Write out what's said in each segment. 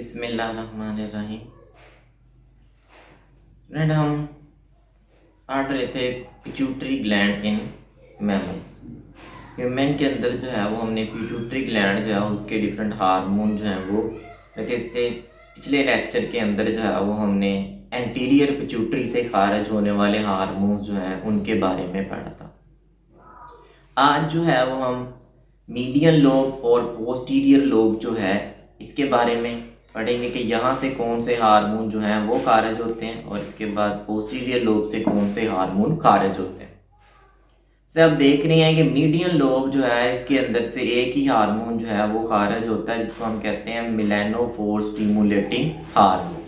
बिस्मिल्लाहिर्रहमानिर्रहीम। फ्रेंड, हम पढ़ रहे थे pituitary gland in mammals. Human के अंदर जो है वो हमने पिट्यूटरी ग्लैंड जो है उसके डिफरेंट हार्मोन जो है वो इससे पिछले लेक्चर के अंदर जो है वो हमने एंटीरियर पिट्यूटरी से खारिज होने वाले हार्मोन्स जो हैं उनके बारे में पढ़ा था। आज जो है वो हम मीडियन लोब और पोस्टीरियर लोब जो है इसके बारे में पढ़ेंगे कि यहाँ से कौन से हार्मोन जो हैं वो खारिज होते हैं और इसके बाद पोस्टीरियर लोब से कौन से हार्मोन खारिज होते हैं। से अब देख रहे हैं कि मीडियन लोब जो है इसके अंदर से एक ही हार्मोन जो है वो खारिज होता है जिसको हम कहते हैं मेलानोफोर स्टिमुलेटिंग हार्मोन।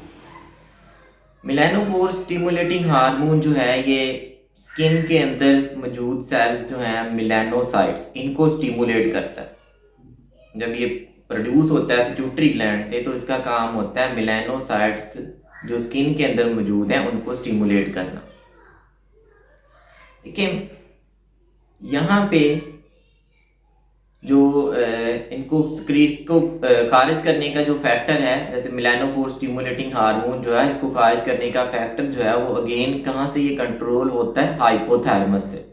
मेलानोफोर स्टिमुलेटिंग हार्मोन जो है ये स्किन के अंदर मौजूद सेल्स जो हैं मेलानोसाइट्स इनको स्टिमुलेट करता है। जब ये प्रोड्यूस होता है पिट्यूटरी ग्लैंड से तो इसका काम होता है मेलानोसाइट्स जो स्किन के अंदर मौजूद हैं उनको स्टिमुलेट करना। देखिए यहाँ पे जो इनको स्क्रीस को खारिज करने का जो फैक्टर है, जैसे मेलानोफोर स्टिमुलेटिंग हार्मोन जो है इसको खारिज करने का फैक्टर जो है वो अगेन कहाँ से ये कंट्रोल होता है, हाइपोथैलेमस से।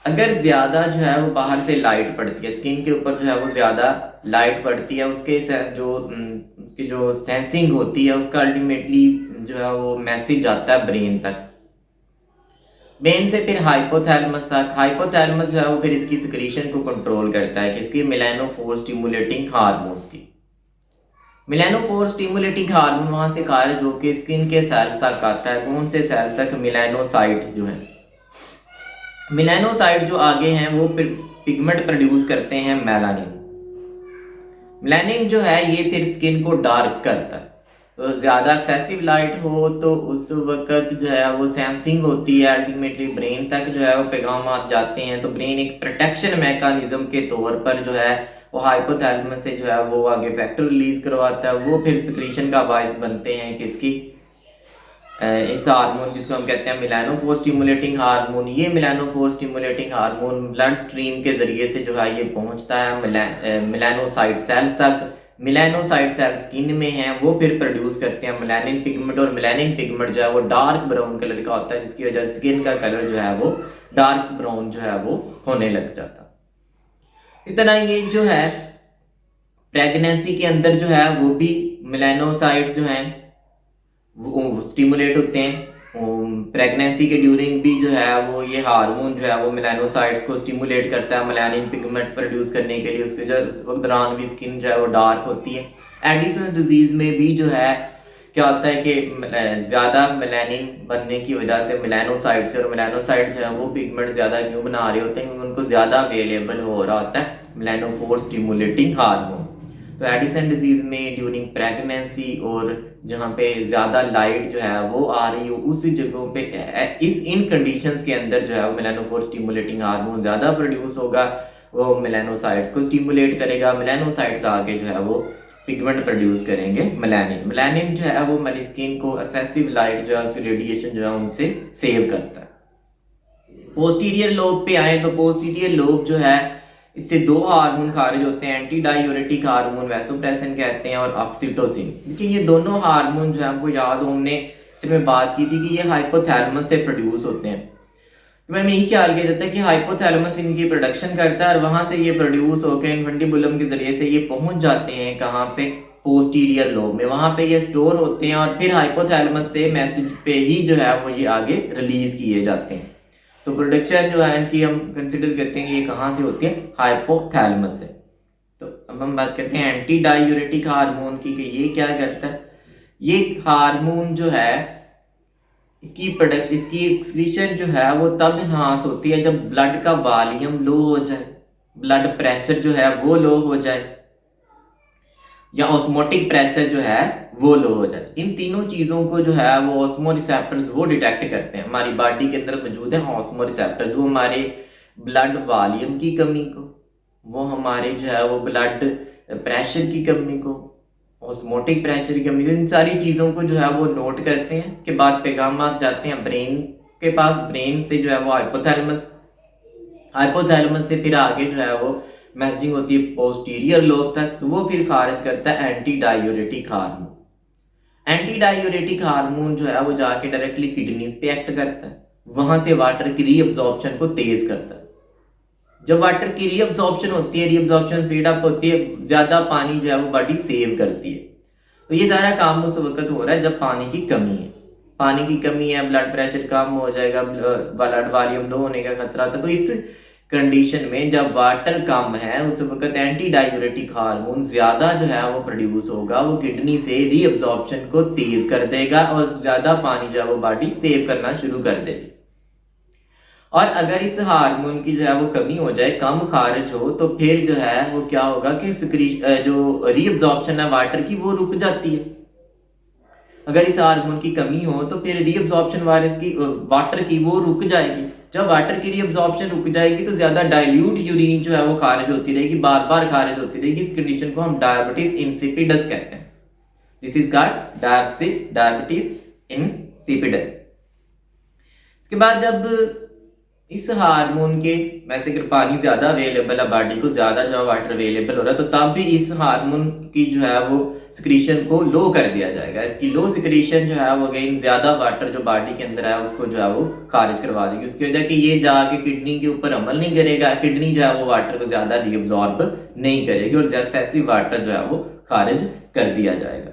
अगर ज़्यादा जो है वो बाहर से लाइट पड़ती है स्किन के ऊपर जो है वो ज़्यादा लाइट पड़ती है उसके उसकी जो सेंसिंग होती है उसका अल्टीमेटली जो है वो मैसेज जाता है ब्रेन तक, ब्रेन से फिर हाइपोथैलेमस तक। हाइपोथैलेमस जो है वो फिर इसकी सिक्रीशन को कंट्रोल करता है किसकी, मेलानोफोर स्टिमुलेटिंग हार्मोन्स की। मेलानोफोर स्टिमुलेटिंग हार्मोन वहाँ से खारिज होकर स्किन के सेल्स तक आता है। कौन से सेल्स तक, मेलानोसाइट जो है। मेलानोसाइट जो आगे हैं वो पिगमेंट प्रोड्यूस करते हैं मेलानिन। मेलानिन जो है ये फिर स्किन को डार्क करता है। तो ज़्यादा एक्सेसिव लाइट हो तो उस वक्त जो है वो सेंसिंग होती है, अल्टीमेटली ब्रेन तक जो है वो पैगाम जाते हैं। तो ब्रेन एक प्रोटेक्शन मैकेनिज्म के तौर पर जो है वो हाइपोथैलेमस से जो है वो आगे फैक्टर रिलीज करवाता है, वो फिर सिक्रीशन का बायस बनते हैं किसकी, इस हार्मोन जिसको हम कहते हैं मेलानोफोर स्टिमुलेटिंग हार्मोन। ये मेलानोफोर स्टिमुलेटिंग हार्मोन ब्लड स्ट्रीम के जरिए से जो है ये पहुंचता है मेलानोसाइट सेल्स तक। मेलानोसाइट सेल स्किन में हैं, वो फिर प्रोड्यूस करते हैं मेलानिन पिगमेंट, और मेलानिन पिगमेंट जो है वो डार्क ब्राउन कलर का होता है जिसकी वजह से स्किन का कलर जो है वो डार्क ब्राउन जो है वो होने लग जाता। इतना ये जो है प्रेगनेंसी के अंदर जो है वो भी मेलानोसाइट जो हैं वो स्टिमुलेट होते हैं। प्रेगनेंसी के ड्यूरिंग भी जो है वो ये हार्मोन जो है वो मेलानोसाइट्स को स्टिमुलेट करता है मेलानिन पिगमेंट प्रोड्यूस करने के लिए। उसके जो उस वक्त दौरान भी स्किन जो है वो डार्क होती है। एडिसन्स डिजीज में भी जो है क्या होता है कि ज़्यादा मेलानिन बनने की वजह से मेलानोसाइट से, और मेलानोसाइट जो है वो पिगमेंट ज़्यादा क्यों बना रहे होते हैं क्योंकि उनको ज़्यादा अवेलेबल हो रहा होता है मेलानोफोर स्टिमुलेटिंग हार्मोन। तो एडिसन डिजीज में ड्यूरिंग प्रेगनेंसी और जहाँ पे ज़्यादा लाइट जो है वो आ रही हो उस जगहों पे इन कंडीशंस के अंदर जो है वो मेलानोफोर स्टिमुलेटिंग हार्मोन ज़्यादा प्रोड्यूस होगा, वो मेलानोसाइट्स को स्टिमुलेट करेगा। मेलानोसाइट्स आके जो है वो पिगमेंट प्रोड्यूस करेंगे मेलानिन। मेलानिन जो है वो हमारी स्किन को एक्सेसिव लाइट जो है उसकी रेडिएशन जो है उनसे सेव करता है। पोस्टीरियर लोब पे आए तो पोस्टीरियर लोब जो है इससे दो हार्मोन खारिज होते हैं, एंटी डायूरेटिक हार्मोन वैसोप्रेसिन कहते हैं और ऑक्सीटोसिन। देखिए ये दोनों हार्मोन जो है आपको याद हो हमने जब मैं बात की थी कि ये हाइपोथैलेमस से प्रोड्यूस होते हैं। तो मैंने यही ख्याल किया जाता है कि हाइपोथैलेमस इनकी प्रोडक्शन करता है और वहां से ये प्रोड्यूस होकर इन्फंटिबुलम के जरिए से ये पहुंच जाते हैं कहाँ पे, पोस्टीरियर लोब में। वहां पे ये स्टोर होते हैं और फिर हाइपोथैलेमस से मैसेज पे ही जो है वो ये आगे रिलीज किए जाते हैं। तो प्रोडक्शन जो है इनकी हम कंसिडर करते हैं कि ये कहाँ से होती है, हाइपोथैलेमस से। तो अब हम बात करते हैं एंटी डायूरेटिक हार्मोन की कि ये क्या करता है। ये हार्मोन जो है इसकी प्रोडक्शन, इसकी एक्सक्रीशन जो है वो तब इनहांस होती है जब ब्लड का वॉल्यूम लो हो जाए, ब्लड प्रेशर जो है वो लो हो जाए, या ऑस्मोटिक प्रेशर जो है वो लो हो जाए। इन तीनों चीज़ों को जो है वो ऑस्मो रिसेप्टर्स वो डिटेक्ट करते हैं। हमारी बॉडी के अंदर मौजूद है ऑस्मो रिसेप्टर्स, वो हमारे ब्लड वॉल्यूम की कमी को, वो हमारे जो है वो ब्लड प्रेशर की कमी को, ऑस्मोटिक प्रेशर की कमी को, इन सारी चीज़ों को जो है वो नोट करते हैं। इसके बाद पैगाम जाते हैं ब्रेन के पास, ब्रेन से जो है वो हाइपोथैलेमस, हाइपोथैलेमस से फिर आगे जो है वो मैसेजिंग होती है पोस्टीरियर लोब तक, तो वो फिर खारिज करता है anti diuretic hormone. Anti diuretic hormone जो है वो जाके डायरेक्टली किडनीज पे एक्ट करता है, वहां से वाटर की रीअब्जॉर्प्शन को तेज करता है। जब वाटर की रीअब्जॉर्प्शन होती है, रीअब्जॉर्प्शन स्पीड अप होती है, ज्यादा पानी जो है वो बॉडी सेव करती है। तो ये सारा काम उस वक्त हो रहा है जब पानी की कमी है। पानी की कमी है, ब्लड प्रेशर कम हो जाएगा, ब्लड वॉल्यूम लो होने का खतरा था। तो इस कंडीशन में जब वाटर कम है उस वक्त एंटी डायूरेटिक हार्मोन ज्यादा जो है वो प्रोड्यूस होगा, वो किडनी से रीअब्जॉर्प्शन को तेज कर देगा और ज्यादा पानी जो है वो बॉडी सेव करना शुरू कर देगी। और अगर इस हार्मोन की जो है वो कमी हो जाए, कम खारिज हो, तो फिर जो है वो क्या होगा कि जो रीअब्जॉर्प्शन है वाटर की वो रुक जाती है। अगर इस हार्मोन की कमी हो तो फिर रीअब्जॉर्प्शन वाटर की वो रुक जाएगी। जब वाटर की रीअब्जॉर्प्शन रुक जाएगी तो ज्यादा डाइल्यूट यूरिन जो है वो खारिज होती रहेगी, बार बार खारिज होती रहेगी। इस कंडीशन को हम डायबिटीज इंसिपिडस कहते हैं। This is called diabetes insipidus. इसके बाद जब इस हार्मोन के वैसे अगर पानी ज्यादा अवेलेबल है, बॉडी को ज्यादा जो वाटर अवेलेबल हो रहा है, तो तब भी इस हार्मोन की जो है वो सिक्रीशन को लो कर दिया जाएगा। इसकी लो सिक्रीशन जो है वो अगेन ज्यादा वाटर जो बॉडी के अंदर है उसको जो है वो खारिज करवा देगी। उसकी वजह कि ये जाके किडनी के ऊपर अमल नहीं करेगा, किडनी जो है वो वाटर को ज्यादा रीअब्सॉर्ब नहीं करेगी और एक्सेसिव वाटर जो है वो खारिज कर दिया जाएगा।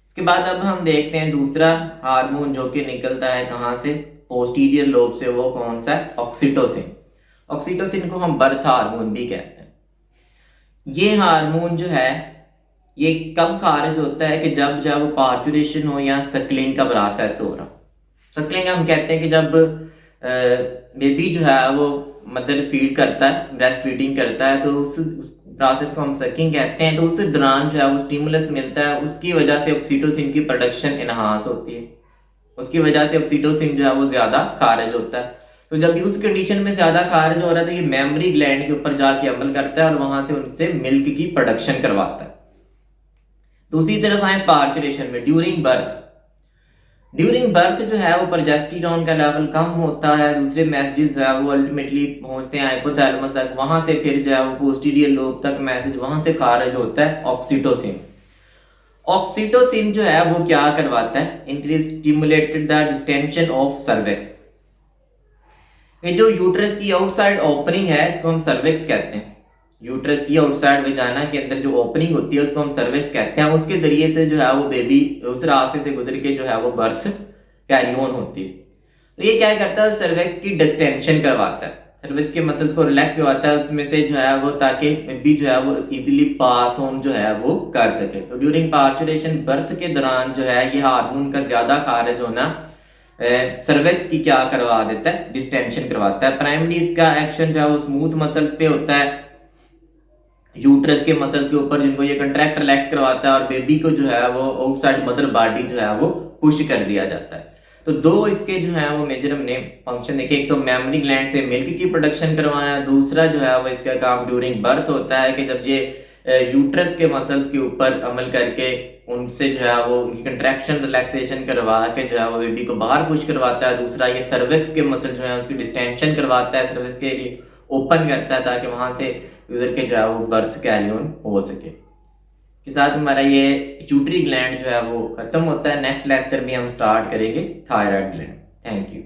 इसके बाद अब हम देखते हैं दूसरा हार्मोन जो कि निकलता है कहाँ से, पोस्टीरियर लोब से। वो कौन सा है? ऑक्सीटोसिन। ऑक्सीटोसिन को हम बर्थ हार्मोन भी कहते हैं। ये हार्मोन जो है ये कब खारिज होता है कि जब पार्चुरेशन हो या सकलिंग का प्रोसेस हो रहा। सकलिंग हम कहते हैं कि जब बेबी जो है वो मदर फीड करता है, ब्रेस्ट फीडिंग करता है, तो उस प्रोसेस को हम सकिंग कहते हैं। तो उस दौरान जो है वो स्टिमुलस मिलता है, उसकी वजह से ऑक्सीटोसिन की प्रोडक्शन इनहांस होती है, उसकी वजह से ऑक्सीटोसिन जो है वो ज्यादा खारिज होता है। तो जब उस कंडीशन में ज्यादा खारिज हो रहा है तो ये मेमोरी ग्लैंड के ऊपर जाके अमल करता है और वहां से उनसे मिल्क की प्रोडक्शन करवाता है। दूसरी तरफ आए पार्चुरेशन में, ड्यूरिंग बर्थ जो है वो प्रोजेस्टेरोन का लेवल कम होता है, दूसरे मैसेजेस है वो अल्टीमेटली पहुंचते हैं हाइपोथैलेमस तक, वहां से फिर जो है वो पोस्टीरियर लोब तक मैसेज वहां से खारिज होता है ऑक्सीटोसिन। ऑक्सीटोसिन जो है वो क्या करवाता है? Increase stimulated the distension of cervix. ये जो यूट्रस की आउटसाइड ओपनिंग है इसको हम सर्विक्स कहते हैं। यूट्रस की आउटसाइड वेजाना के अंदर जो ओपनिंग होती है उसको हम सर्विक्स कहते हैं। उसके जरिए से जो है वो बेबी उस रास्ते से गुजर के जो है वो बर्थ कैरी ऑन होती है। तो ये क्या करता है? सर्विक्स की डिस्टेंशन करवाता है, सर्विक्स के मसल्स को रिलैक्स करवाता है उसमें से जो है वो, ताकि बेबी जो है वो इजीली पास ऑन जो है वो कर सके। तो ड्यूरिंग पार्चुरेशन बर्थ के दौरान जो है ये हार्मोन का ज्यादा खारिज होना सर्विक्स की क्या करवा देता है? डिस्टेंशन करवाता है। प्राइमरी इसका एक्शन जो है वो स्मूथ मसल्स पे होता है, यूट्रस के मसल्स के ऊपर, जिनको ये कंट्रैक्ट रिलैक्स करवाता है और बेबी को जो है वो आउटसाइड मदर बॉडी जो है वो पुश कर दिया जाता है। तो दो इसके जो है वो मेजर हमने फंक्शन देखे, एक तो मेमोरी ग्लैंड से मिल्क की प्रोडक्शन करवाना, दूसरा जो है वो इसका काम ड्यूरिंग बर्थ होता है कि जब ये यूट्रस के मसल्स के ऊपर अमल करके उनसे जो है वो उनकी कंट्रैक्शन रिलैक्सेशन करवा के जो है वो बेबी को बाहर पुश करवाता है। दूसरा ये सर्विक्स के मसल जो है उसकी डिस्टेंशन करवाता है, सर्विक्स के लिए ओपन करता है ताकि वहां से गुजर के जो है वो बर्थ कैरी ऑन हो सके। के साथ हमारा ये पिट्यूटरी ग्लैंड जो है वो खत्म होता है। नेक्स्ट लेक्चर में हम स्टार्ट करेंगे थायराइड ग्लैंड। Thank you.